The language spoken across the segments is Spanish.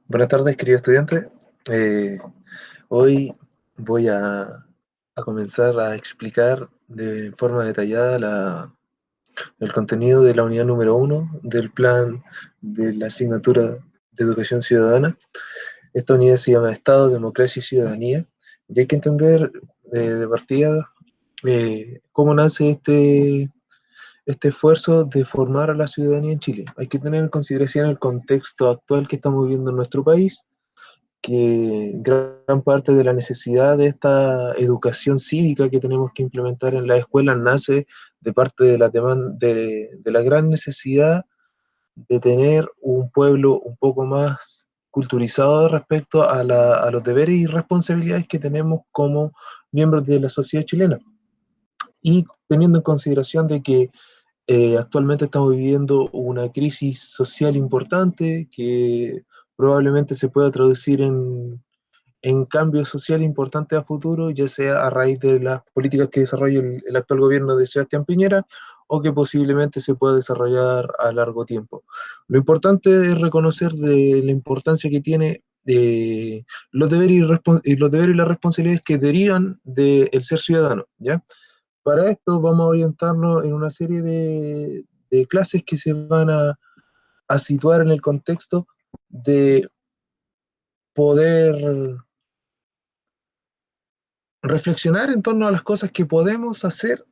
Buenas tardes, querido estudiante. Eh, Hoy voy a comenzar a explicar de forma detallada el contenido de la unidad número uno del plan de la asignatura de Educación Ciudadana. Esta unidad se llama Estado, Democracia y Ciudadanía, y hay que entender de partida cómo nace este esfuerzo de formar a la ciudadanía en Chile. Hay que tener en consideración el contexto actual que estamos viviendo en nuestro país, que gran parte de la necesidad de esta educación cívica que tenemos que implementar en las escuelas nace de parte de de la gran necesidad de tener un pueblo un poco más culturizado respecto a los deberes y responsabilidades que tenemos como miembros de la sociedad chilena. Y teniendo en consideración de que actualmente estamos viviendo una crisis social importante que probablemente se pueda traducir en cambios sociales importantes a futuro, ya sea a raíz de las políticas que desarrolla el actual gobierno de Sebastián Piñera o que posiblemente se pueda desarrollar a largo tiempo. Lo importante es reconocer de la importancia que tiene los deberes y las responsabilidades que derivan del ser ciudadano, ¿ya? Para esto vamos a orientarnos en una serie de clases que se van a situar en el contexto de poder reflexionar en torno a las cosas que podemos hacer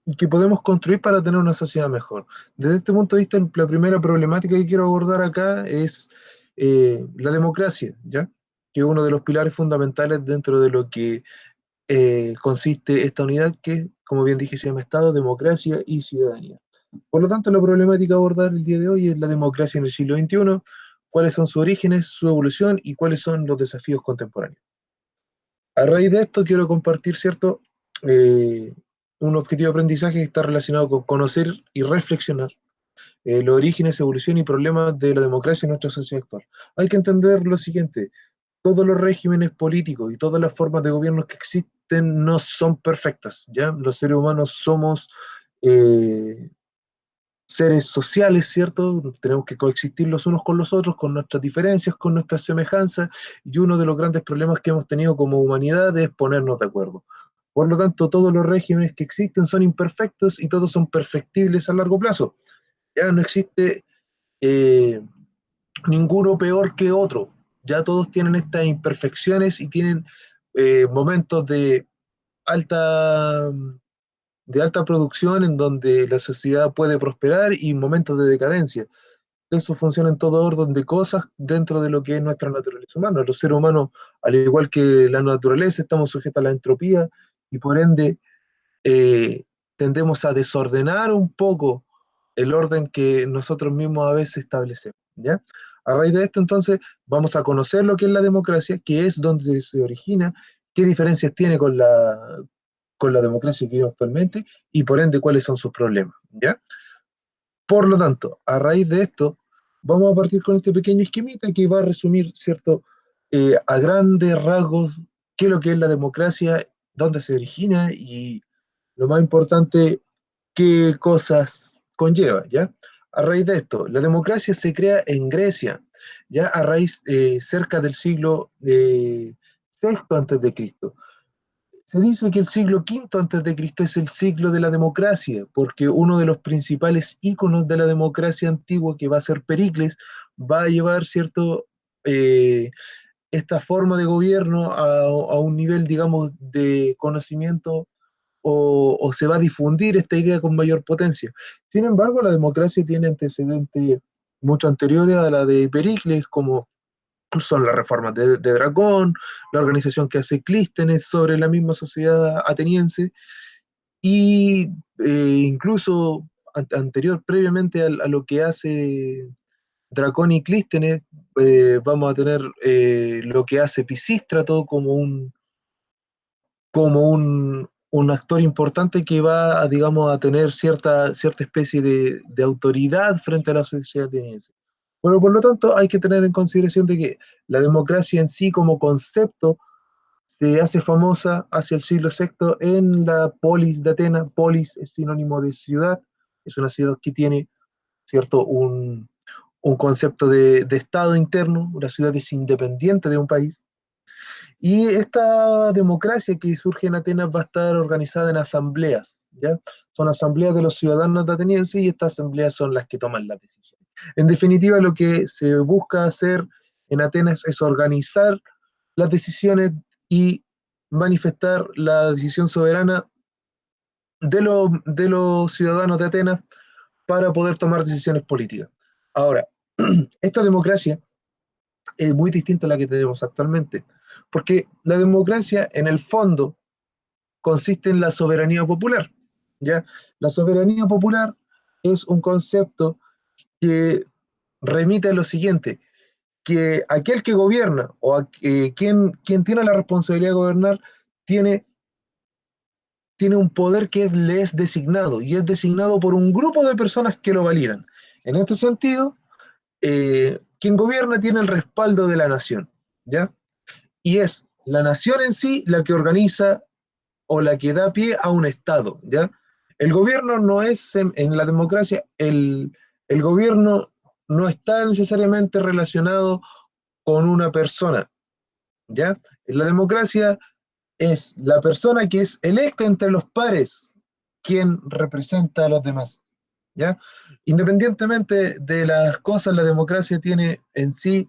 y que podemos construir para tener una sociedad mejor. Desde este punto de vista, la primera problemática que quiero abordar acá es la democracia, ¿ya? Que es uno de los pilares fundamentales dentro de lo que consiste esta unidad que, como bien dije, se llama Estado, Democracia y Ciudadanía. Por lo tanto, la problemática a abordar el día de hoy es la democracia en el siglo XXI, cuáles son sus orígenes, su evolución y cuáles son los desafíos contemporáneos. A raíz de esto quiero compartir, ¿cierto? Eh, un objetivo de aprendizaje que está relacionado con conocer y reflexionar los orígenes, evolución y problemas de la democracia en nuestra sociedad actual. Hay que entender lo siguiente: todos los regímenes políticos y todas las formas de gobierno que existen no son perfectas, ¿ya? Los seres humanos somos eh, seres sociales, ¿cierto? Tenemos que coexistir los unos con los otros, con nuestras diferencias, con nuestras semejanzas, y uno de los grandes problemas que hemos tenido como humanidad es ponernos de acuerdo. Por lo tanto, todos los regímenes que existen son imperfectos y todos son perfectibles a largo plazo. Ya no existe eh, ninguno peor que otro. Ya todos tienen estas imperfecciones y tienen momentos alta, de alta producción en donde la sociedad puede prosperar y momentos de decadencia. Eso funciona en todo orden de cosas dentro de lo que es nuestra naturaleza humana. Los seres humanos, al igual que la naturaleza, estamos sujetos a la entropía y por ende eh, tendemos a desordenar un poco el orden que nosotros mismos a veces establecemos, ¿ya? A raíz de esto, entonces, vamos a conocer lo que es la democracia, qué es, dónde se origina, qué diferencias tiene con la democracia que vivimos actualmente y por ende cuáles son sus problemas, ¿ya? Por lo tanto, a raíz de esto, vamos a partir con este pequeño esquemita que va a resumir, ¿cierto? A grandes rasgos, qué es lo que es la democracia, dónde se origina y lo más importante, qué cosas conlleva, ¿ya? A raíz de esto, la democracia se crea en Grecia, ya a raíz cerca del siglo sexto antes de Cristo. Se dice que el siglo quinto antes de Cristo es el siglo de la democracia, porque uno de los principales íconos de la democracia antigua, que va a ser Pericles, va a llevar cierto eh, esta forma de gobierno a un nivel, digamos, de conocimiento o se va a difundir esta idea con mayor potencia. Sin embargo, la democracia tiene antecedentes mucho anteriores a la de Pericles, como son las reformas de Dracón, la organización que hace Clístenes sobre la misma sociedad ateniense, y incluso previamente a lo que hace Dracón y Clístenes, vamos a tener lo que hace Pisístrato como un actor importante que va a, digamos, a tener cierta especie de autoridad frente a la sociedad ateniense. Bueno, por lo tanto, hay que tener en consideración de que la democracia en sí como concepto se hace famosa hacia el siglo sexto en la polis de Atenas. Polis es sinónimo de ciudad, es una ciudad que tiene, ¿cierto?, un concepto de Estado interno, una ciudad que es independiente de un país. Y esta democracia que surge en Atenas va a estar organizada en asambleas, ¿ya? Son asambleas de los ciudadanos atenienses y estas asambleas son las que toman las decisiones. En definitiva, lo que se busca hacer en Atenas es organizar las decisiones y manifestar la decisión soberana de los ciudadanos de Atenas para poder tomar decisiones políticas. Ahora, esta democracia es muy distinta a la que tenemos actualmente, porque la democracia en el fondo consiste en la soberanía popular, ¿ya? La soberanía popular es un concepto que remite a lo siguiente, que aquel que gobierna quien tiene la responsabilidad de gobernar tiene, tiene un poder que le es designado y es designado por un grupo de personas que lo validan. En este sentido, quien gobierna tiene el respaldo de la nación, ¿ya? Y es la nación en sí la que organiza o la que da pie a un Estado, ¿ya? El gobierno no es, en la democracia, el gobierno no está necesariamente relacionado con una persona, ¿ya? En la democracia es la persona que es electa entre los pares quien representa a los demás, ¿ya? Independientemente de las cosas, la democracia tiene en sí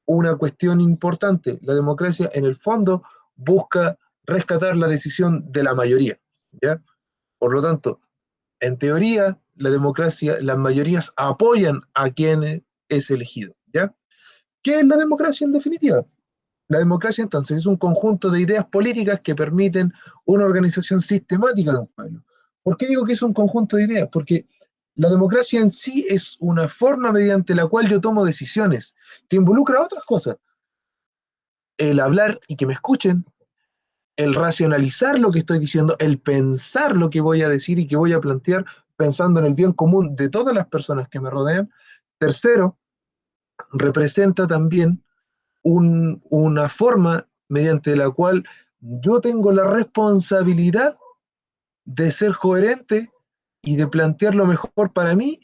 una cuestión importante. La democracia, en el fondo, busca rescatar la decisión de la mayoría, ¿ya? Por lo tanto, en teoría, la democracia, las mayorías apoyan a quien es elegido, ¿ya? ¿Qué es la democracia en definitiva? La democracia entonces es un conjunto de ideas políticas que permiten una organización sistemática de un pueblo. ¿Por qué digo que es un conjunto de ideas? Porque la democracia en sí es una forma mediante la cual yo tomo decisiones que involucra otras cosas. El hablar y que me escuchen, el racionalizar lo que estoy diciendo, el pensar lo que voy a decir y que voy a plantear pensando en el bien común de todas las personas que me rodean. Tercero, representa también una forma mediante la cual yo tengo la responsabilidad de ser coherente y de plantear lo mejor para mí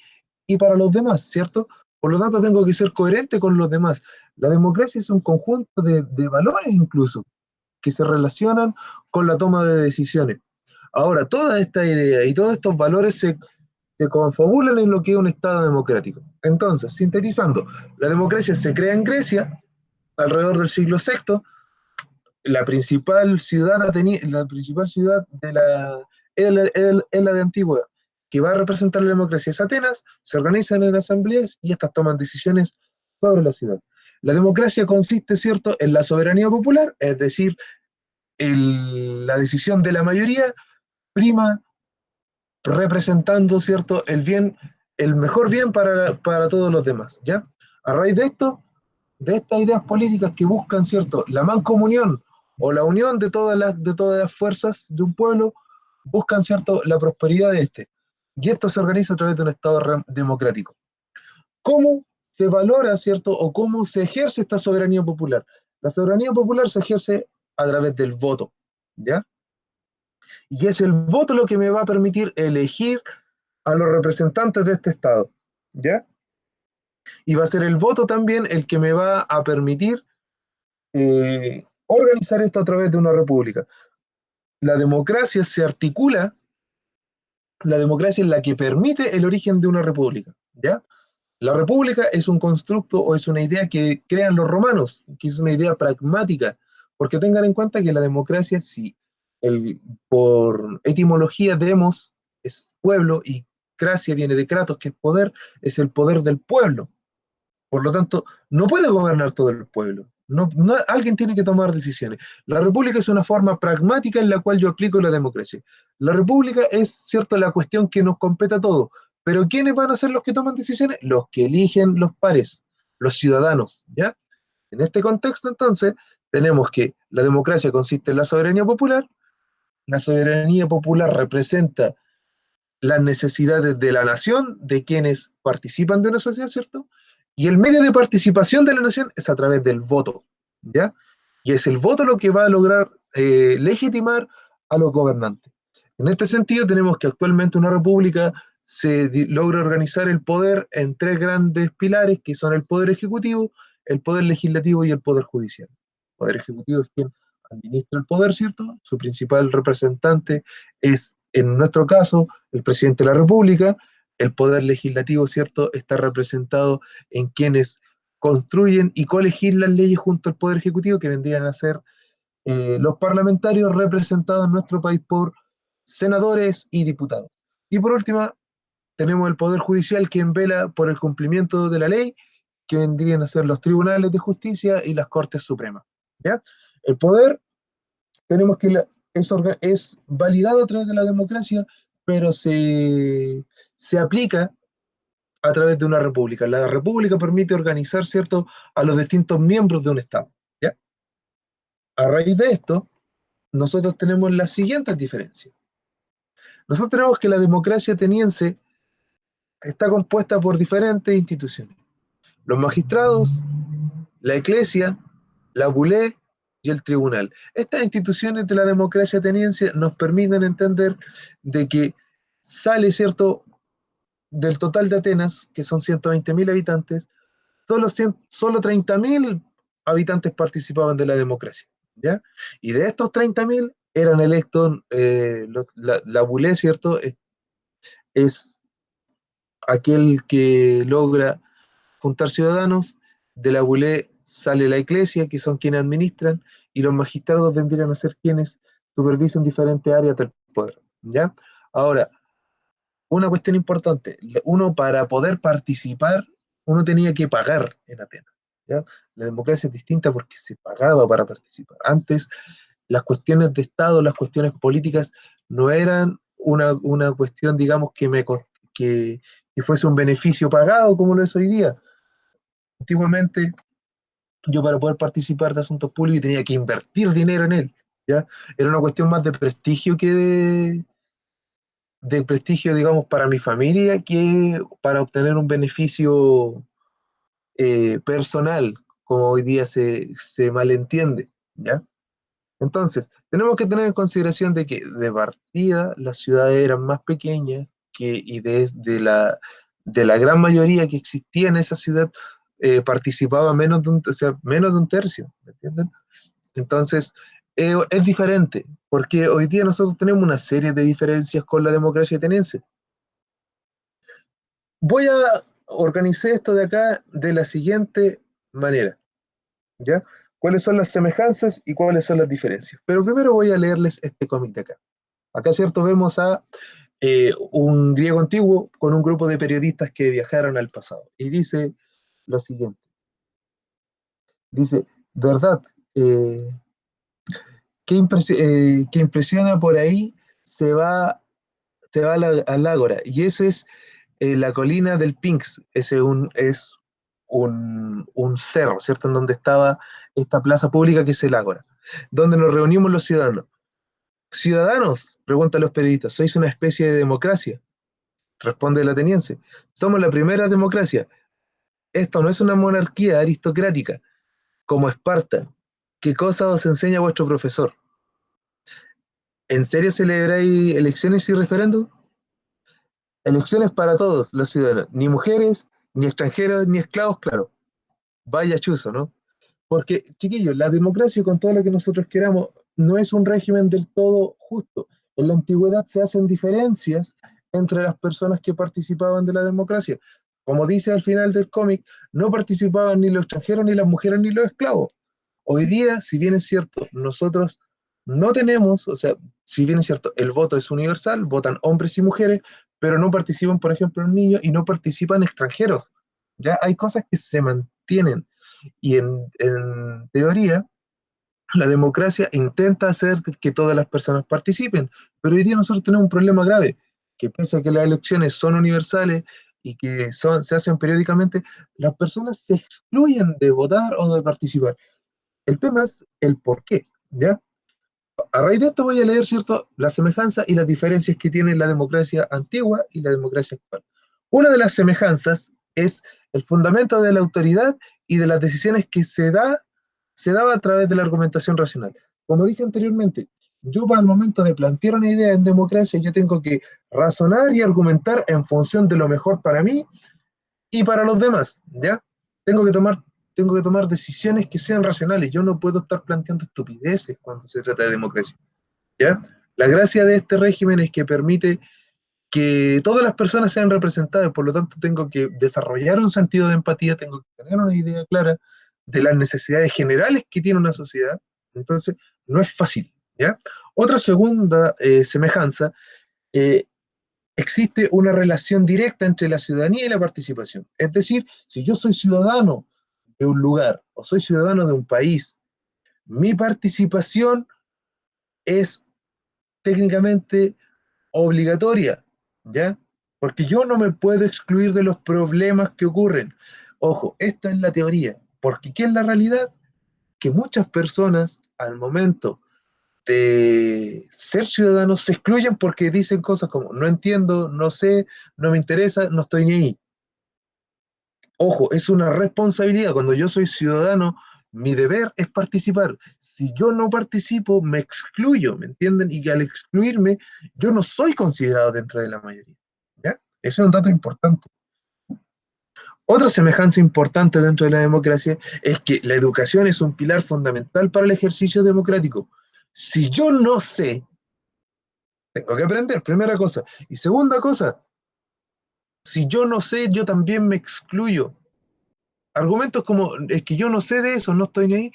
y para los demás, ¿cierto? Por lo tanto, tengo que ser coherente con los demás. La democracia es un conjunto de valores incluso que se relacionan con la toma de decisiones. Ahora, toda esta idea y todos estos valores se confabulan en lo que es un Estado democrático. Entonces, sintetizando, la democracia se crea en Grecia alrededor del siglo VI. La principal ciudad es la de Antigua, que va a representar la democracia es Atenas, se organizan en asambleas y estas toman decisiones sobre la ciudad. La democracia consiste, ¿cierto?, en la soberanía popular, es decir, la decisión de la mayoría prima representando, ¿cierto?, el bien, el mejor bien para todos los demás, ¿ya? A raíz de esto, de estas ideas políticas que buscan, ¿cierto?, la mancomunión o la unión de todas las fuerzas de un pueblo, buscan, ¿cierto?, la prosperidad de este. Y esto se organiza a través de un Estado democrático. ¿Cómo se valora, ¿cierto?, o cómo se ejerce esta soberanía popular? La soberanía popular se ejerce a través del voto, ¿ya? Y es el voto lo que me va a permitir elegir a los representantes de este Estado, ¿ya? Y va a ser el voto también el que me va a permitir organizar esto a través de una república. La democracia se articula, la democracia es la que permite el origen de una república, ¿ya? La república es un constructo o es una idea que crean los romanos, que es una idea pragmática, porque tengan en cuenta que la democracia, si por etimología demos es pueblo y cracia viene de kratos, que es poder, es el poder del pueblo. Por lo tanto, no puede gobernar todo el pueblo. Alguien tiene que tomar decisiones. La república es una forma pragmática en la cual yo aplico la democracia. La república es, cierto, la cuestión que nos compete a todos. Pero ¿quiénes van a ser los que toman decisiones? Los que eligen los pares, los ciudadanos, ¿ya? En este contexto, entonces, tenemos que la democracia consiste en la soberanía popular. La soberanía popular representa las necesidades de la nación, de quienes participan de una sociedad, ¿cierto? Y el medio de participación de la nación es a través del voto, ¿ya? Y es el voto lo que va a lograr legitimar a los gobernantes. En este sentido, tenemos que actualmente una república logra organizar el poder en tres grandes pilares, que son el poder ejecutivo, el poder legislativo y el poder judicial. El poder ejecutivo es quien administra el poder, ¿cierto? Su principal representante es, en nuestro caso, el presidente de la República. El poder legislativo, ¿cierto?, está representado en quienes construyen y colegir las leyes junto al poder ejecutivo, que vendrían a ser los parlamentarios representados en nuestro país por senadores y diputados. Y por último, tenemos el Poder Judicial, quien vela por el cumplimiento de la ley, que vendrían a ser los tribunales de justicia y las Cortes Supremas. ¿Ya? El poder, tenemos que es validado a través de la democracia, pero se aplica a través de una república. La república permite organizar, ¿cierto?, a los distintos miembros de un Estado. ¿Ya? A raíz de esto, nosotros tenemos las siguientes diferencias. Nosotros tenemos que la democracia ateniense está compuesta por diferentes instituciones. Los magistrados, la Iglesia, la Bulé y el Tribunal. Estas instituciones de la democracia ateniense nos permiten entender de que sale, ¿cierto?, del total de Atenas, que son 120.000 habitantes, solo 30.000 habitantes participaban de la democracia, ¿ya? Y de estos 30.000 eran electos, la Bulé, ¿cierto?, es aquel que logra juntar ciudadanos. De la Bulé sale la Iglesia, que son quienes administran, y los magistrados vendrían a ser quienes supervisan diferentes áreas del poder, ¿ya? Ahora, una cuestión importante, uno para poder participar, uno tenía que pagar en Atenas, ¿ya? La democracia es distinta porque se pagaba para participar. Antes, las cuestiones de Estado, las cuestiones políticas, no eran una cuestión, digamos, que, que fuese un beneficio pagado como lo es hoy día. Antiguamente, yo para poder participar de asuntos públicos tenía que invertir dinero en él, ¿ya? Era una cuestión más de prestigio que de prestigio, digamos, para mi familia, que para obtener un beneficio personal, como hoy día se malentiende, ¿ya? Entonces, tenemos que tener en consideración de que de partida las ciudades eran más pequeñas y de la gran mayoría que existía en esa ciudad participaba o sea, menos de un tercio, ¿me entienden? Entonces, es diferente, porque hoy día nosotros tenemos una serie de diferencias con la democracia ateniense. Voy a organizar esto de acá de la siguiente manera, ¿ya? ¿Cuáles son las semejanzas y cuáles son las diferencias? Pero primero voy a leerles este cómic de acá. Acá, ¿cierto? Vemos a un griego antiguo con un grupo de periodistas que viajaron al pasado. Y dice lo siguiente. Dice, verdad, eh, que impresiona por ahí, se va, se va al Ágora. Y eso es la colina del Pinx. Es un cerro, ¿cierto? En donde estaba esta plaza pública que es el Ágora, donde nos reunimos los ciudadanos. Ciudadanos, preguntan los periodistas, ¿sois una especie de democracia? Responde el ateniense, somos la primera democracia. Esto no es una monarquía aristocrática, como Esparta. ¿Qué cosa os enseña vuestro profesor? ¿En serio celebráis elecciones y referéndum? Elecciones para todos los ciudadanos, ni mujeres, ni extranjeros, ni esclavos, claro. Vaya chuzo, ¿no? Porque, chiquillos, la democracia, con todo lo que nosotros queramos, no es un régimen del todo justo. En la antigüedad se hacen diferencias entre las personas que participaban de la democracia. Como dice al final del cómic, no participaban ni los extranjeros, ni las mujeres, ni los esclavos. Hoy día, si bien es cierto, nosotros no tenemos, o sea, si bien es cierto, el voto es universal, votan hombres y mujeres, pero no participan, por ejemplo, los niños y no participan extranjeros. Ya hay cosas que se mantienen y en teoría la democracia intenta hacer que todas las personas participen, pero hoy día nosotros tenemos un problema grave, que pese a que las elecciones son universales y que se hacen periódicamente, las personas se excluyen de votar o de participar. El tema es el por qué, ¿ya? A raíz de esto voy a leer, ¿cierto?, las semejanzas y las diferencias que tiene la democracia antigua y la democracia actual. Una de las semejanzas es el fundamento de la autoridad y de las decisiones que se daba a través de la argumentación racional. Como dije anteriormente, Yo para el momento de plantear una idea en democracia, yo tengo que razonar y argumentar en función de lo mejor para mí y para los demás, ¿ya? Tengo que tomar, tengo que tomar decisiones que sean racionales. Yo no puedo estar planteando estupideces cuando se trata de democracia, ¿ya? La gracia de este régimen es que permite que todas las personas sean representadas, por lo tanto tengo que desarrollar un sentido de empatía, tengo que tener una idea clara de las necesidades generales que tiene una sociedad, entonces no es fácil, ¿ya? Otra segunda semejanza, eh, existe una relación directa entre la ciudadanía y la participación, es decir, si yo soy ciudadano de un lugar o soy ciudadano de un país, mi participación es técnicamente obligatoria, ¿ya? Porque yo no me puedo excluir de los problemas que ocurren. Ojo, esta es la teoría, porque ¿qué es la realidad? Que muchas personas al momento de ser ciudadanos se excluyen porque dicen cosas como no entiendo, no sé, no me interesa, no estoy ni ahí. Ojo, es una responsabilidad. Cuando yo soy ciudadano, mi deber es participar. Si yo no participo, me excluyo, ¿me entienden? Y al excluirme, yo no soy considerado dentro de la mayoría. ¿Ya? Ese es un dato importante. Otra semejanza importante dentro de la democracia es que la educación es un pilar fundamental para el ejercicio democrático. Si yo no sé, tengo que aprender, primera cosa. Y segunda cosa, si yo no sé, yo también me excluyo. Argumentos como, es que yo no sé de eso, no estoy ni ahí.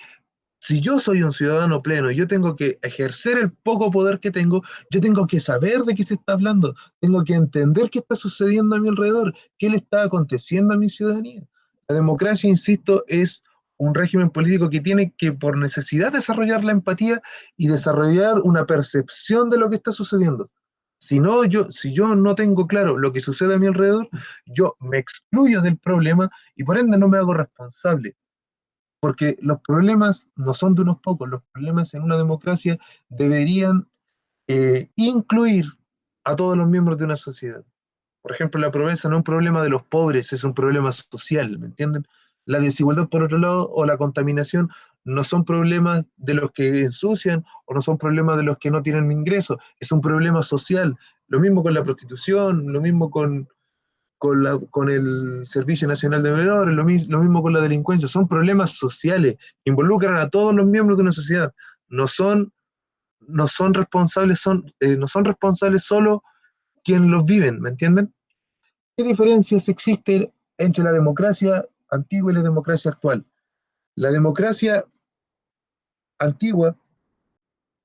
Si yo soy un ciudadano pleno, yo tengo que ejercer el poco poder que tengo, yo tengo que saber de qué se está hablando, tengo que entender qué está sucediendo a mi alrededor, qué le está aconteciendo a mi ciudadanía. La democracia, insisto, es un régimen político que tiene que, por necesidad, desarrollar la empatía y desarrollar una percepción de lo que está sucediendo. Si yo no tengo claro lo que sucede a mi alrededor, yo me excluyo del problema y por ende no me hago responsable. Porque los problemas no son de unos pocos, los problemas en una democracia deberían incluir a todos los miembros de una sociedad. Por ejemplo, la pobreza no es un problema de los pobres, es un problema social, ¿me entienden? La desigualdad, por otro lado, o la contaminación, no son problemas de los que ensucian o no son problemas de los que no tienen ingresos, es un problema social. Lo mismo con la prostitución, lo mismo con el Servicio Nacional de Menores, lo mismo con la delincuencia, son problemas sociales que involucran a todos los miembros de una sociedad, no son, no son responsables solo quienes los viven, ¿me entienden? ¿Qué diferencias existen entre la democracia antigua y la democracia actual? La democracia antigua,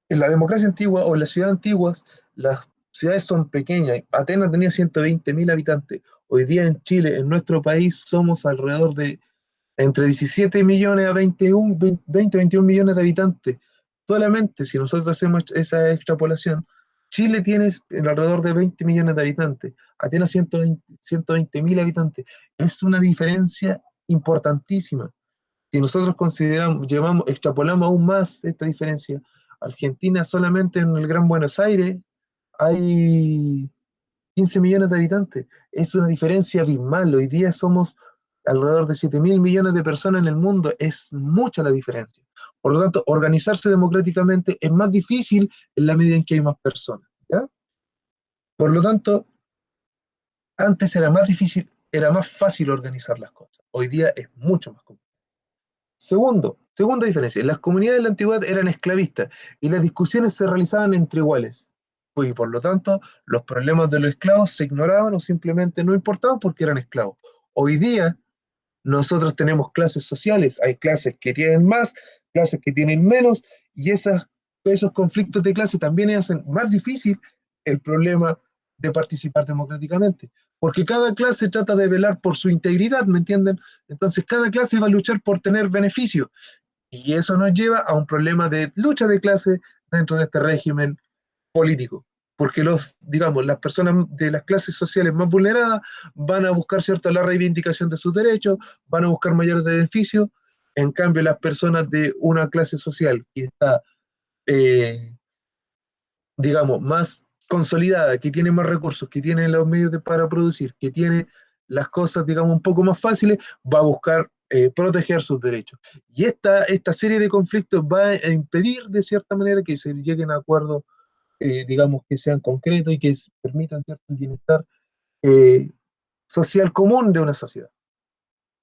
en la democracia antigua o en las ciudades antiguas, las ciudades son pequeñas. Atenas tenía 120.000 habitantes. Hoy día en Chile, en nuestro país, somos alrededor de entre 17 millones a 21, 20, 21 millones de habitantes. Solamente si nosotros hacemos esa extrapolación, Chile tiene alrededor de 20 millones de habitantes, Atenas 120 mil habitantes. Es una diferencia importantísima. Si nosotros consideramos, extrapolamos aún más esta diferencia, Argentina solamente en el Gran Buenos Aires hay 15 millones de habitantes. Es una diferencia abismal. Hoy día somos alrededor de 7 mil millones de personas en el mundo. Es mucha la diferencia. Por lo tanto, organizarse democráticamente es más difícil en la medida en que hay más personas. ¿Ya? Por lo tanto, antes era más difícil, era más fácil organizar las cosas. Hoy día es mucho más complicado. Segunda diferencia, las comunidades de la antigüedad eran esclavistas y las discusiones se realizaban entre iguales. Pues, y por lo tanto, los problemas de los esclavos se ignoraban o simplemente no importaban porque eran esclavos. Hoy día, nosotros tenemos clases sociales, hay clases que tienen más, clases que tienen menos, y esos conflictos de clase también hacen más difícil el problema de participar democráticamente, porque cada clase trata de velar por su integridad, ¿me entienden? Entonces, cada clase va a luchar por tener beneficio, y eso nos lleva a un problema de lucha de clase dentro de este régimen político, porque digamos, las personas de las clases sociales más vulneradas van a buscar, ¿cierto?, la reivindicación de sus derechos, van a buscar mayores beneficios, en cambio las personas de una clase social que está, eh, digamos, más consolidada, que tiene más recursos, que tiene los medios para producir, que tiene las cosas, digamos, un poco más fáciles, va a buscar proteger sus derechos. Y esta serie de conflictos va a impedir, de cierta manera, que se lleguen a acuerdos, digamos, que sean concretos y que permitan cierto bienestar eh, social común de una sociedad.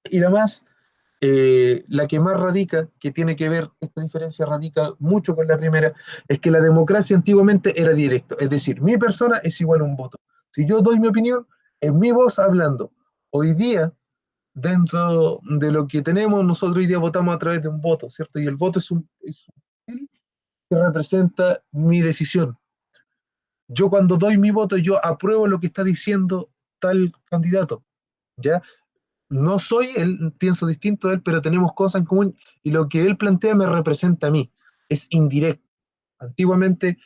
Y la que más radica, que tiene que ver, esta diferencia radica mucho con la primera, es que la democracia antiguamente era directo, es decir, mi persona es igual a un voto. Si yo doy mi opinión, es mi voz hablando. Hoy día, dentro de lo que tenemos, nosotros hoy día votamos a través de un voto, ¿cierto? Y el voto es un que representa mi decisión. Yo cuando doy mi voto, yo apruebo lo que está diciendo tal candidato, ¿ya? No soy él, pienso distinto de él, pero tenemos cosas en común y lo que él plantea me representa a mí. Es indirecto. Antiguamente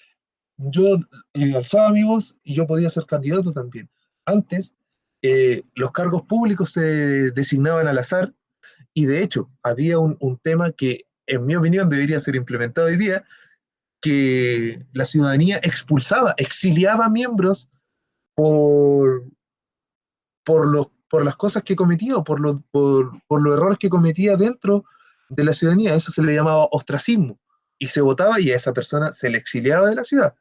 yo alzaba mi voz y yo podía ser candidato también. Antes, los cargos públicos se designaban al azar y de hecho había un tema que, en mi opinión, debería ser implementado hoy día, que la ciudadanía expulsaba, exiliaba miembros por, por las cosas que cometía o por los errores que cometía dentro de la ciudadanía. Eso se le llamaba ostracismo. Y se votaba y a esa persona se le exiliaba de la ciudad.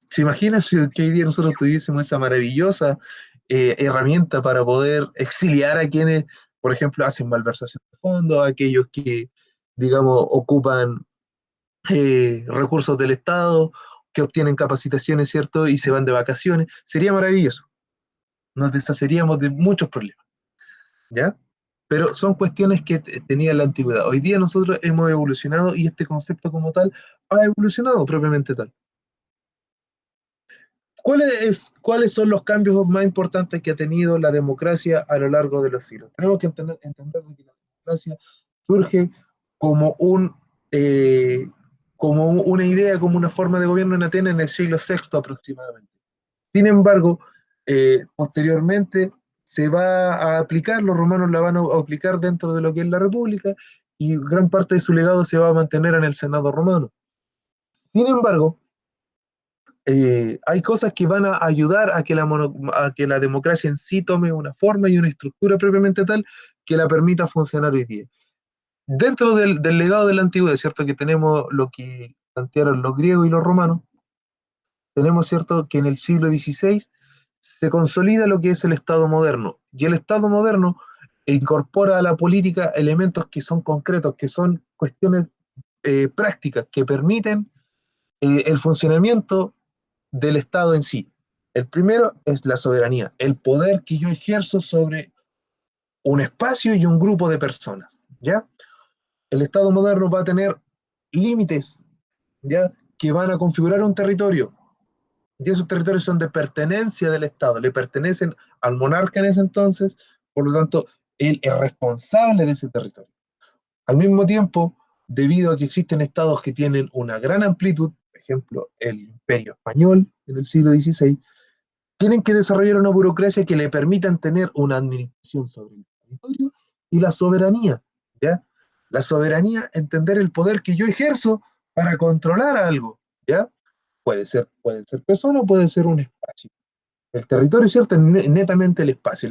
¿Se imaginan que hoy día nosotros tuviésemos esa maravillosa herramienta para poder exiliar a quienes, por ejemplo, hacen malversación de fondos, a aquellos que, digamos, ocupan recursos del Estado, que obtienen capacitaciones, ¿cierto? Y se van de vacaciones? Sería maravilloso. Nos deshaceríamos de muchos problemas. ¿Ya? Pero son cuestiones que tenía la antigüedad. Hoy día nosotros hemos evolucionado y este concepto como tal ha evolucionado propiamente tal. ¿Cuáles son los cambios más importantes que ha tenido la democracia a lo largo de los siglos? Tenemos que entender que la democracia surge como eh, como una idea, como una forma de gobierno en Atenas en el siglo VI aproximadamente. Sin embargo, posteriormente se va a aplicar, los romanos la van a aplicar dentro de lo que es la República y gran parte de su legado se va a mantener en el Senado romano. Sin embargo, hay cosas que van a ayudar a que la democracia en sí tome una forma y una estructura propiamente tal que la permita funcionar hoy día. Dentro del legado de la antigüedad, ¿cierto? Que tenemos lo que plantearon los griegos y los romanos, tenemos, ¿cierto?, que en el siglo XVI se consolida lo que es el Estado moderno. Y el Estado moderno incorpora a la política elementos que son concretos, que son cuestiones prácticas, que permiten el funcionamiento del Estado en sí. El primero es la soberanía, el poder que yo ejerzo sobre un espacio y un grupo de personas, ¿ya? El Estado moderno va a tener límites, ¿ya?, que van a configurar un territorio, y esos territorios son de pertenencia del Estado, le pertenecen al monarca en ese entonces, por lo tanto, él es responsable de ese territorio. Al mismo tiempo, debido a que existen estados que tienen una gran amplitud, por ejemplo, el Imperio Español en el siglo XVI, tienen que desarrollar una burocracia que le permitan tener una administración sobre el territorio y la soberanía, ¿ya? La soberanía, entender el poder que yo ejerzo para controlar algo, ¿ya? Puede ser persona o puede ser un espacio. El territorio, ¿cierto?, es netamente el espacio,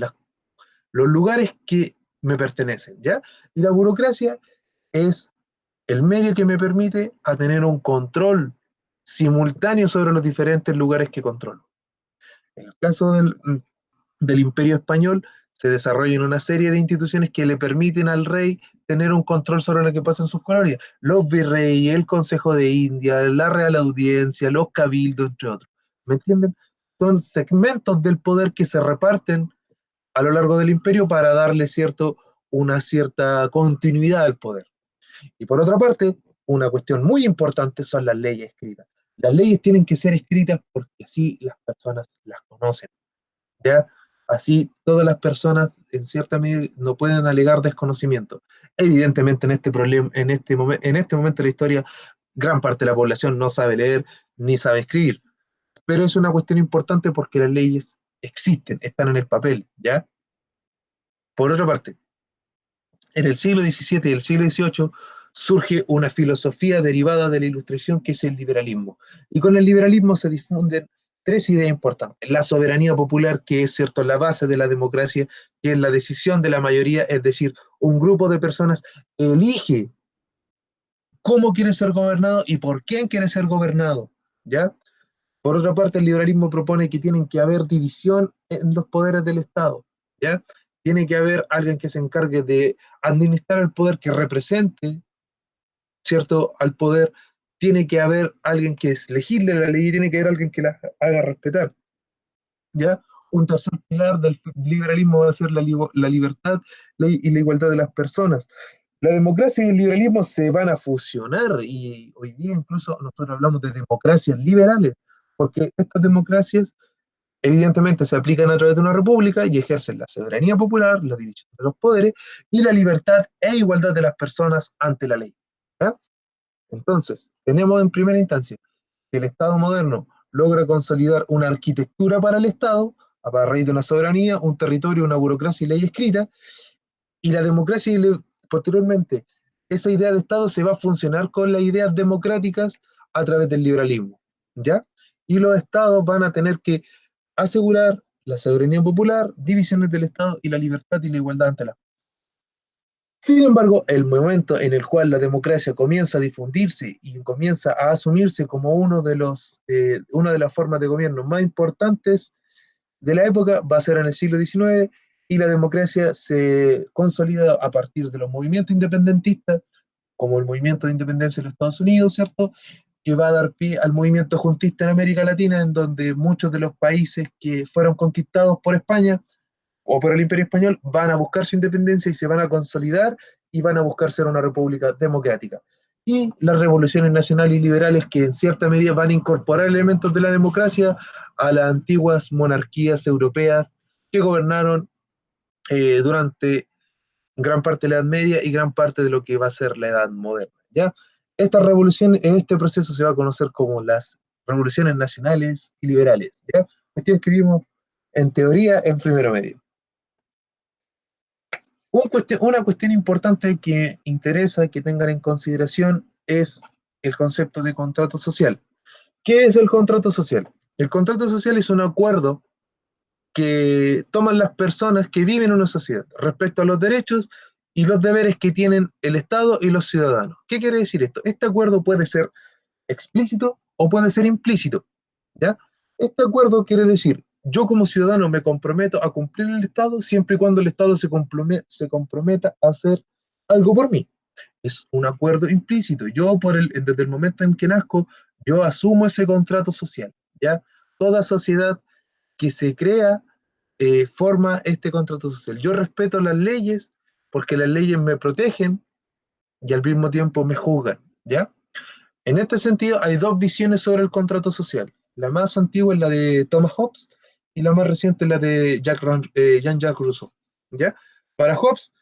los lugares que me pertenecen, ¿ya? Y la burocracia es el medio que me permite a tener un control simultáneo sobre los diferentes lugares que controlo. En el caso del Imperio Español, se desarrollan una serie de instituciones que le permiten al rey tener un control sobre lo que pasa en sus colonias. Los virreyes, el Consejo de India, la Real Audiencia, los cabildos, entre otros. ¿Me entienden? Son segmentos del poder que se reparten a lo largo del imperio para darle una cierta continuidad al poder. Y por otra parte, una cuestión muy importante son las leyes escritas. Las leyes tienen que ser escritas porque así las personas las conocen, ¿ya? Así todas las personas en cierta medida no pueden alegar desconocimiento. Evidentemente en este problema, en este momento de la historia, gran parte de la población no sabe leer ni sabe escribir, pero es una cuestión importante porque las leyes existen, están en el papel, ¿ya? Por otra parte, en el siglo XVII y el siglo XVIII surge una filosofía derivada de la Ilustración que es el liberalismo. Y con el liberalismo se difunden tres ideas importantes. La soberanía popular, que es cierto, la base de la democracia, que es la decisión de la mayoría, es decir, un grupo de personas elige cómo quiere ser gobernado y por quién quiere ser gobernado, ¿ya? Por otra parte, el liberalismo propone que tienen que haber división en los poderes del Estado, ¿ya? Tiene que haber alguien que se encargue de administrar el poder, que represente, ¿cierto?, al poder. Tiene que haber alguien que legisle la ley y tiene que haber alguien que la haga respetar, ¿ya? Un tercer pilar del liberalismo va a ser la libertad y la igualdad de las personas. La democracia y el liberalismo se van a fusionar y hoy día incluso nosotros hablamos de democracias liberales, porque estas democracias evidentemente se aplican a través de una república y ejercen la soberanía popular, la división de los poderes y la libertad e igualdad de las personas ante la ley, ¿ya? Entonces, tenemos en primera instancia que el Estado moderno logra consolidar una arquitectura para el Estado a raíz de una soberanía, un territorio, una burocracia y ley escrita, y la democracia posteriormente, esa idea de Estado se va a funcionar con las ideas democráticas a través del liberalismo, ¿ya? Y los estados van a tener que asegurar la soberanía popular, divisiones del Estado y la libertad y la igualdad ante la. Sin embargo, el momento en el cual la democracia comienza a difundirse y comienza a asumirse como una de las formas de gobierno más importantes de la época va a ser en el siglo XIX y la democracia se consolida a partir de los movimientos independentistas, como el movimiento de independencia de los Estados Unidos, ¿cierto? Que va a dar pie al movimiento juntista en América Latina, en donde muchos de los países que fueron conquistados por España o por el Imperio Español van a buscar su independencia y se van a consolidar y van a buscar ser una república democrática. Y las revoluciones nacionales y liberales que en cierta medida van a incorporar elementos de la democracia a las antiguas monarquías europeas que gobernaron durante gran parte de la Edad Media y gran parte de lo que va a ser la Edad Moderna, ¿ya? Esta revolución, en este proceso se va a conocer como las revoluciones nacionales y liberales, ¿ya? Cuestión que vimos en teoría en primero medio. Una cuestión importante que interesa que tengan en consideración es el concepto de contrato social. ¿Qué es el contrato social? El contrato social es un acuerdo que toman las personas que viven en una sociedad respecto a los derechos y los deberes que tienen el Estado y los ciudadanos. ¿Qué quiere decir esto? Este acuerdo puede ser explícito o puede ser implícito, ¿ya? Este acuerdo quiere decir, yo como ciudadano me comprometo a cumplir el Estado siempre y cuando el Estado se comprometa a hacer algo por mí. Es un acuerdo implícito. Desde el momento en que nazco, yo asumo ese contrato social, ¿ya? Toda sociedad que se crea forma este contrato social. Yo respeto las leyes porque las leyes me protegen y al mismo tiempo me juzgan, ¿ya? En este sentido, hay dos visiones sobre el contrato social. La más antigua es la de Thomas Hobbes y la más reciente es la de Jean-Jacques Rousseau, ¿ya? Para Hobbes,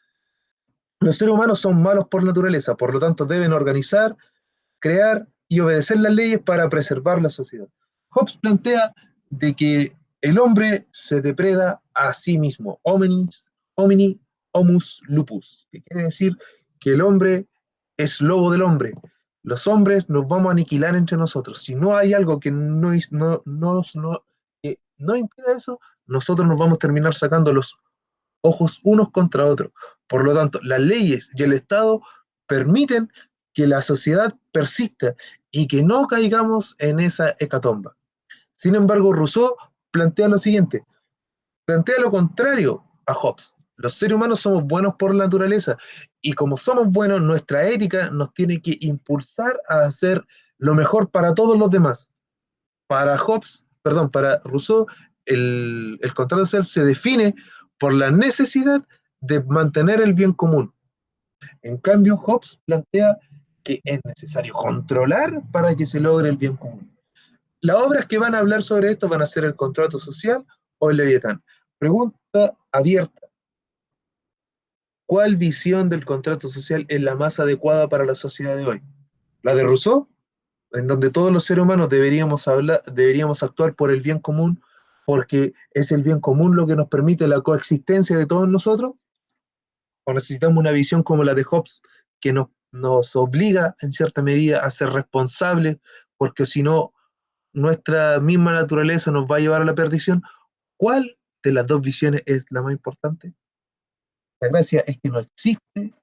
los seres humanos son malos por naturaleza, por lo tanto deben organizar, crear y obedecer las leyes para preservar la sociedad. Hobbes plantea de que el hombre se depreda a sí mismo, homini homus lupus, que quiere decir que el hombre es lobo del hombre. Los hombres nos vamos a aniquilar entre nosotros. Si no hay algo que que no impida eso, nosotros nos vamos a terminar sacando los ojos unos contra otros. Por lo tanto, las leyes y el Estado permiten que la sociedad persista y que no caigamos en esa hecatomba. Sin embargo, Rousseau plantea lo siguiente, plantea lo contrario a Hobbes. Los seres humanos somos buenos por naturaleza y como somos buenos, nuestra ética nos tiene que impulsar a hacer lo mejor para todos los demás. Para Rousseau, el contrato social se define por la necesidad de mantener el bien común. En cambio, Hobbes plantea que es necesario controlar para que se logre el bien común. Las obras que van a hablar sobre esto van a ser el contrato social o el Leviatán. Pregunta abierta. ¿Cuál visión del contrato social es la más adecuada para la sociedad de hoy? ¿La de Rousseau, en donde todos los seres humanos deberíamos actuar por el bien común, porque es el bien común lo que nos permite la coexistencia de todos nosotros? ¿O necesitamos una visión como la de Hobbes, que nos obliga en cierta medida a ser responsables, porque si no nuestra misma naturaleza nos va a llevar a la perdición, ¿cuál de las dos visiones es la más importante? La gracia es que no existe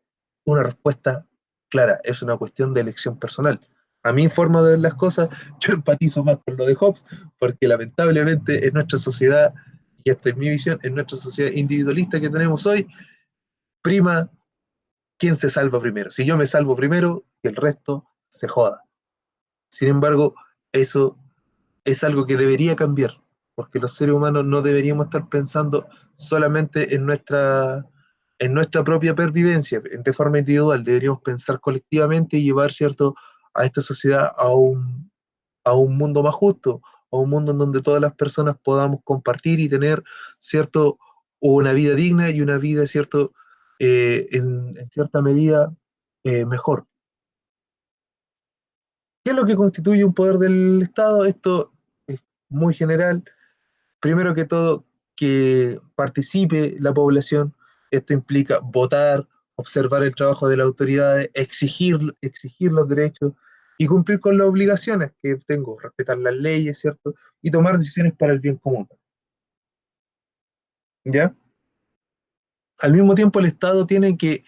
una respuesta clara, es una cuestión de elección personal. A mi forma de ver las cosas, yo empatizo más con lo de Hobbes, porque lamentablemente en nuestra sociedad, y esta es mi visión, en nuestra sociedad individualista que tenemos hoy, prima quién se salva primero. Si yo me salvo primero, que el resto se joda. Sin embargo, eso es algo que debería cambiar, porque los seres humanos no deberíamos estar pensando solamente en nuestra propia pervivencia, de forma individual, deberíamos pensar colectivamente y llevar, ¿cierto?, a esta sociedad a un mundo más justo, a un mundo en donde todas las personas podamos compartir y tener, ¿cierto?, una vida digna y una vida, ¿cierto?, en cierta medida mejor. ¿Qué es lo que constituye un poder del Estado? Esto es muy general. Primero que todo, que participe la población. Esto implica votar, observar el trabajo de las autoridades, exigir los derechos y cumplir con las obligaciones que tengo, respetar las leyes, ¿cierto? Y tomar decisiones para el bien común, ¿ya? Al mismo tiempo, el Estado tiene que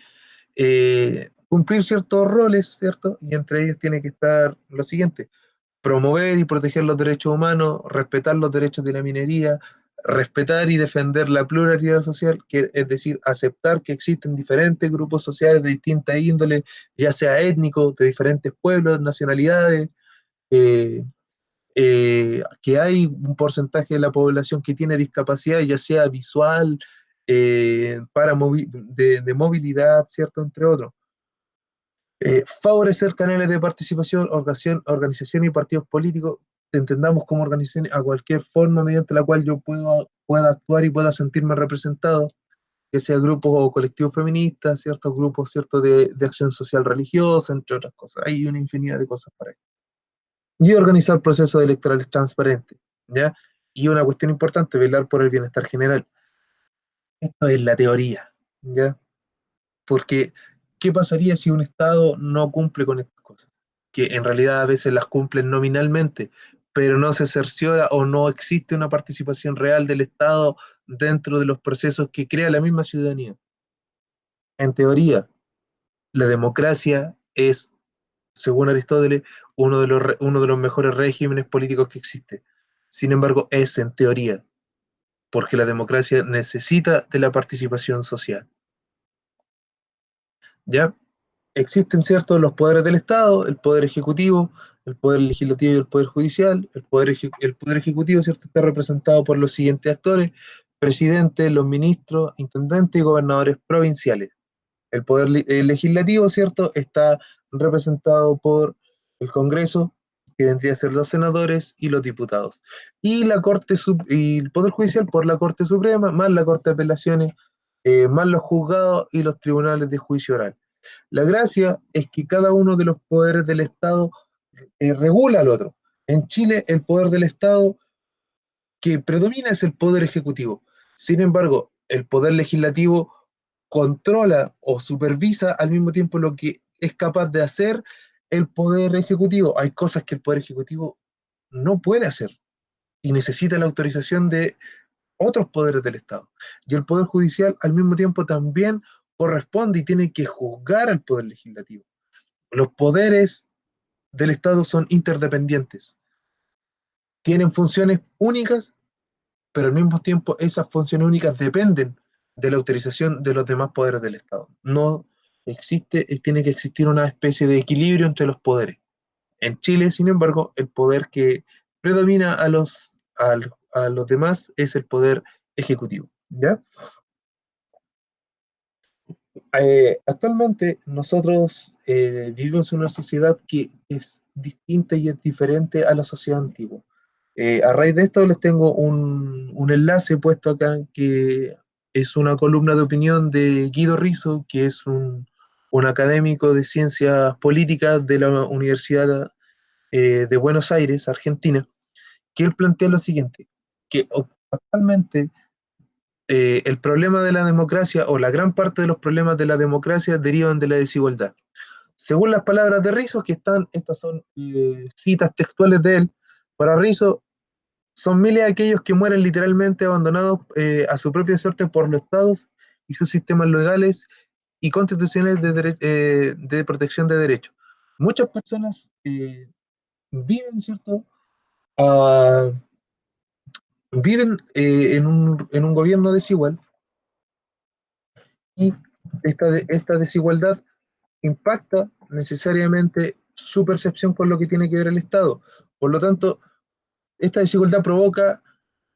cumplir ciertos roles, ¿cierto? Y entre ellos tiene que estar lo siguiente: promover y proteger los derechos humanos, respetar los derechos de la minería, respetar y defender la pluralidad social, que es decir, aceptar que existen diferentes grupos sociales de distinta índole, ya sea étnicos, de diferentes pueblos, nacionalidades, eh, que hay un porcentaje de la población que tiene discapacidad, ya sea visual, de movilidad, ¿cierto? Entre otros. Favorecer canales de participación, organización y partidos políticos, entendamos como organización a cualquier forma mediante la cual yo pueda actuar y pueda sentirme representado, que sea grupos o colectivos feministas, ciertos grupos ciertos de acción social religiosa, entre otras cosas. Hay una infinidad de cosas para eso. Y organizar procesos electorales transparentes, ¿ya? Y una cuestión importante, velar por el bienestar general. Esto es la teoría, ¿ya? Porque, ¿qué pasaría si un Estado no cumple con estas cosas? Que en realidad a veces las cumplen nominalmente, pero no se cerciora o no existe una participación real del Estado dentro de los procesos que crea la misma ciudadanía. En teoría, la democracia es, según Aristóteles, uno de los mejores regímenes políticos que existe. Sin embargo, es en teoría, porque la democracia necesita de la participación social. ¿Ya? Existen, ¿cierto?, los poderes del Estado, el poder ejecutivo, el poder legislativo y el poder judicial. El poder ejecutivo, ¿cierto?, está representado por los siguientes actores: presidente, los ministros, intendentes y gobernadores provinciales. El legislativo, ¿cierto?, está representado por el Congreso, que vendría a ser los senadores y los diputados. Y y el Poder Judicial por la Corte Suprema, más la Corte de Apelaciones, más los juzgados y los tribunales de juicio oral. La gracia es que cada uno de los poderes del Estado regula al otro. En Chile, el poder del Estado que predomina es el poder ejecutivo. Sin embargo, el poder legislativo controla o supervisa al mismo tiempo lo que es capaz de hacer el poder ejecutivo. Hay cosas que el poder ejecutivo no puede hacer y necesita la autorización de otros poderes del Estado. Y el poder judicial al mismo tiempo también corresponde y tiene que juzgar al poder legislativo. Los poderes del Estado son interdependientes, tienen funciones únicas, pero al mismo tiempo esas funciones únicas dependen de la autorización de los demás poderes del Estado. No existe, tiene que existir una especie de equilibrio entre los poderes. En Chile, sin embargo, el poder que predomina a los demás es el poder ejecutivo. ¿Ya? Actualmente nosotros vivimos en una sociedad que es distinta y es diferente a la sociedad antigua. A raíz de esto les tengo un enlace puesto acá que es una columna de opinión de Guido Rizzo, que es un académico de ciencias políticas de la Universidad de Buenos Aires, Argentina, que él plantea lo siguiente: que actualmente el problema de la democracia o la gran parte de los problemas de la democracia derivan de la desigualdad. Según las palabras de Rizzo, estas son citas textuales de él, Para Rizzo, son miles aquellos que mueren literalmente abandonados a su propia suerte por los estados y sus sistemas legales y constitucionales de protección de derechos. Muchas personas viven, ¿cierto? Ah, viven en un gobierno desigual y esta desigualdad impacta necesariamente su percepción con lo que tiene que ver el Estado. Por lo tanto, esta desigualdad provoca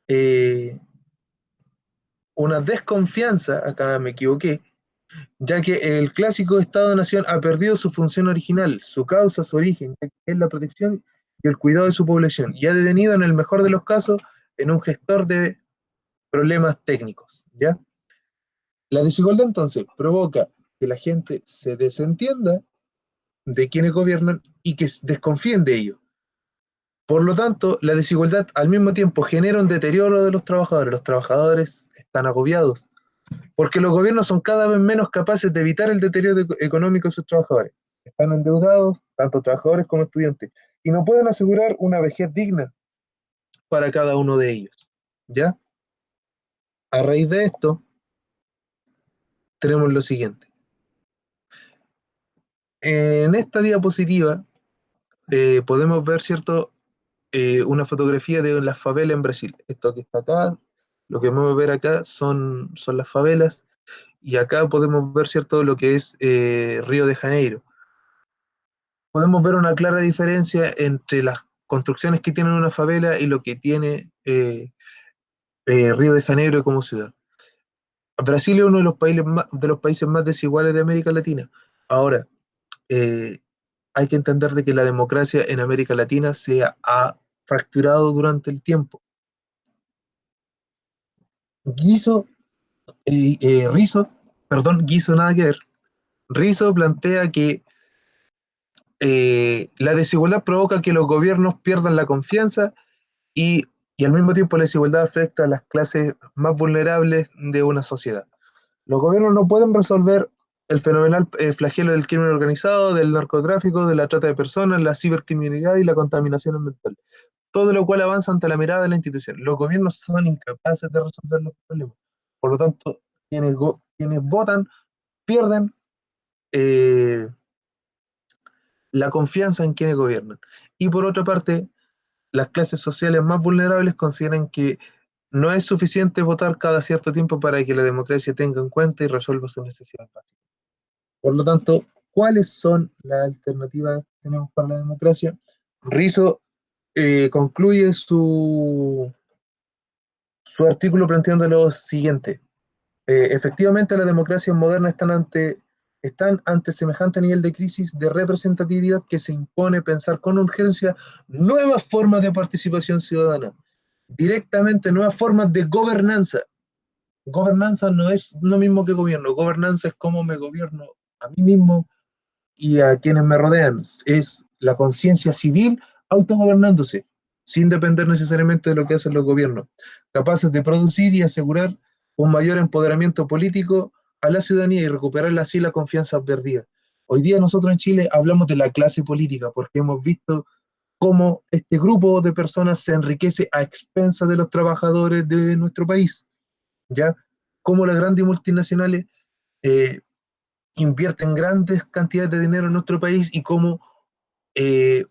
eh, una desconfianza, acá me equivoqué, ya que el clásico Estado-Nación ha perdido su función original, su causa, su origen, que es la protección y el cuidado de su población, y ha devenido, en el mejor de los casos, en un gestor de problemas técnicos, ¿ya? La desigualdad entonces provoca que la gente se desentienda de quienes gobiernan y que desconfíen de ellos. Por lo tanto, la desigualdad al mismo tiempo genera un deterioro de los trabajadores están agobiados, porque los gobiernos son cada vez menos capaces de evitar el deterioro económico de sus trabajadores. Están endeudados, tanto trabajadores como estudiantes, y no pueden asegurar una vejez digna para cada uno de ellos. ¿Ya? A raíz de esto, tenemos lo siguiente. En esta diapositiva podemos ver, ¿cierto? Una fotografía de las favelas en Brasil. Esto que está acá, lo que vamos a ver acá son las favelas, y acá podemos ver, ¿cierto?, lo que es Río de Janeiro. Podemos ver una clara diferencia entre las construcciones que tiene una favela y lo que tiene Río de Janeiro como ciudad. Brasil es uno de los países más desiguales de América Latina. Ahora, eh, hay que entender de que la democracia en América Latina se ha fracturado durante el tiempo. Guiso, Guiso nada que ver. Rizzo plantea que la desigualdad provoca que los gobiernos pierdan la confianza y, y al mismo tiempo la desigualdad afecta a las clases más vulnerables de una sociedad. Los gobiernos no pueden resolver el fenomenal flagelo del crimen organizado, del narcotráfico, de la trata de personas, la cibercriminalidad y la contaminación ambiental, todo lo cual avanza ante la mirada de la institución. Los gobiernos son incapaces de resolver los problemas. Por lo tanto, quienes votan pierden eh, la confianza en quienes gobiernan. Y por otra parte, las clases sociales más vulnerables consideran que no es suficiente votar cada cierto tiempo para que la democracia tenga en cuenta y resuelva sus necesidades básicas. Por lo tanto, ¿cuáles son las alternativas que tenemos para la democracia? Rizzo concluye su artículo planteando lo siguiente. Efectivamente, las democracias modernas están ante semejante nivel de crisis de representatividad que se impone pensar con urgencia nuevas formas de participación ciudadana, directamente nuevas formas de gobernanza. Gobernanza no es lo mismo que gobierno, gobernanza es cómo me gobierno a mí mismo y a quienes me rodean, es la conciencia civil autogobernándose, sin depender necesariamente de lo que hacen los gobiernos, capaces de producir y asegurar un mayor empoderamiento político a la ciudadanía y recuperar así la confianza perdida. Hoy día nosotros en Chile hablamos de la clase política porque hemos visto cómo este grupo de personas se enriquece a expensas de los trabajadores de nuestro país, ¿ya? Cómo las grandes multinacionales eh, invierten grandes cantidades de dinero en nuestro país y cómo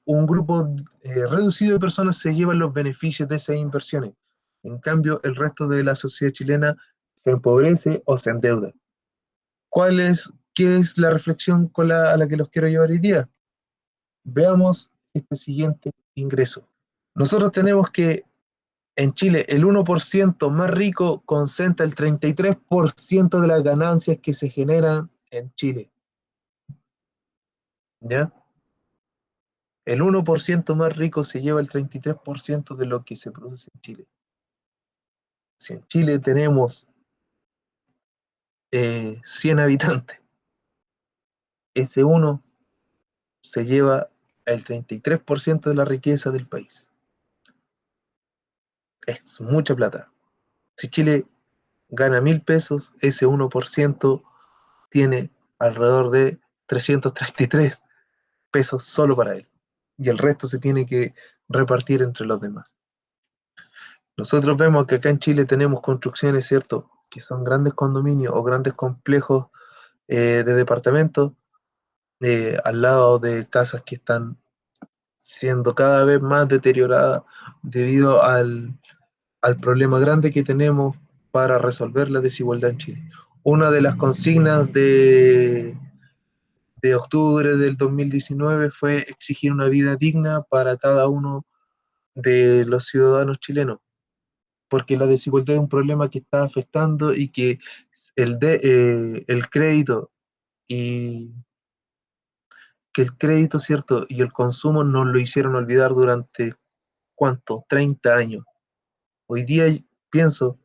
un grupo reducido de personas se llevan los beneficios de esas inversiones. En cambio, el resto de la sociedad chilena se empobrece o se endeuda. ¿Qué es la reflexión a la que los quiero llevar hoy día? Veamos este siguiente ingreso. Nosotros tenemos que en Chile el 1% más rico concentra el 33% de las ganancias que se generan en Chile. ¿Ya? El 1% más rico se lleva el 33% de lo que se produce en Chile. Si en Chile tenemos 100 habitantes, ese uno se lleva el 33% de la riqueza del país. Es mucha plata. Si Chile gana 1.000 pesos, ese 1% tiene alrededor de 333 pesos solo para él. Y el resto se tiene que repartir entre los demás. Nosotros vemos que acá en Chile tenemos construcciones, ¿cierto?, que son grandes condominios o grandes complejos de departamentos al lado de casas que están siendo cada vez más deterioradas debido al problema grande que tenemos para resolver la desigualdad en Chile. Una de las consignas de octubre del 2019 fue exigir una vida digna para cada uno de los ciudadanos chilenos, porque la desigualdad es un problema que está afectando y que el crédito y que el crédito, ¿cierto? Y el consumo nos lo hicieron olvidar durante, ¿cuánto? 30 años. Hoy día pienso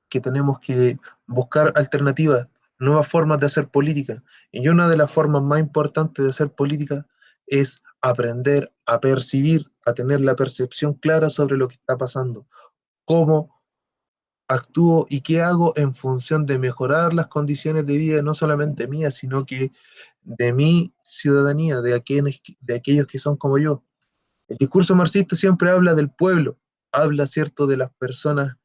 que tenemos que buscar alternativas, nuevas formas de hacer política. Y una de las formas más importantes de hacer política es aprender a percibir, a tener la percepción clara sobre lo que está pasando, cómo actúo y qué hago en función de mejorar las condiciones de vida, no solamente mías, sino que de mi ciudadanía, de aquellos que son como yo. El discurso marxista siempre habla del pueblo, habla, ¿cierto?, de las personas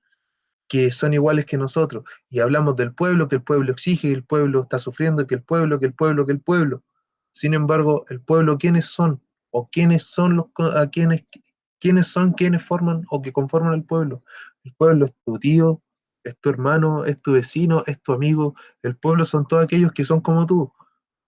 que son iguales que nosotros, y hablamos del pueblo, que el pueblo exige, que el pueblo está sufriendo, que el pueblo, que el pueblo, que el pueblo. Sin embargo, el pueblo, ¿quiénes son? ¿O quiénes son quiénes son quienes forman o que conforman el pueblo? El pueblo es tu tío, es tu hermano, es tu vecino, es tu amigo. El pueblo son todos aquellos que son como tú,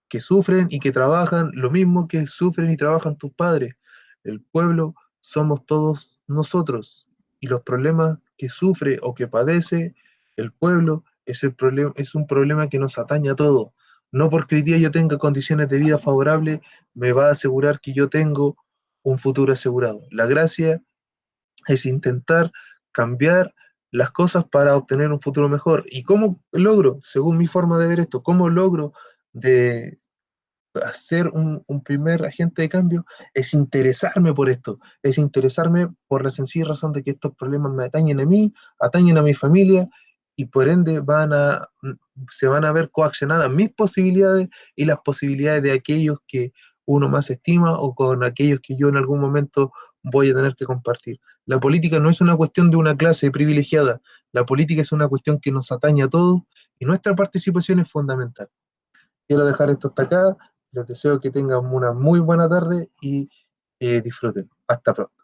que sufren y que trabajan lo mismo que sufren y trabajan tus padres. El pueblo somos todos nosotros y los problemas que sufre o que padece el pueblo es un problema que nos atañe a todos. No porque hoy día yo tenga condiciones de vida favorables me va a asegurar que yo tengo un futuro asegurado. La gracia es intentar cambiar las cosas para obtener un futuro mejor. ¿Y cómo logro, según mi forma de ver esto, cómo logro de hacer un primer agente de cambio? Es interesarme por esto, es interesarme por la sencilla razón de que estos problemas me atañen a mí, atañen a mi familia y por ende se van a ver coaccionadas mis posibilidades y las posibilidades de aquellos que uno más estima o con aquellos que yo en algún momento voy a tener que compartir. La política no es una cuestión de una clase privilegiada, la política es una cuestión que nos atañe a todos y nuestra participación es fundamental. Quiero dejar esto hasta acá. Les deseo que tengan una muy buena tarde y disfruten. Hasta pronto.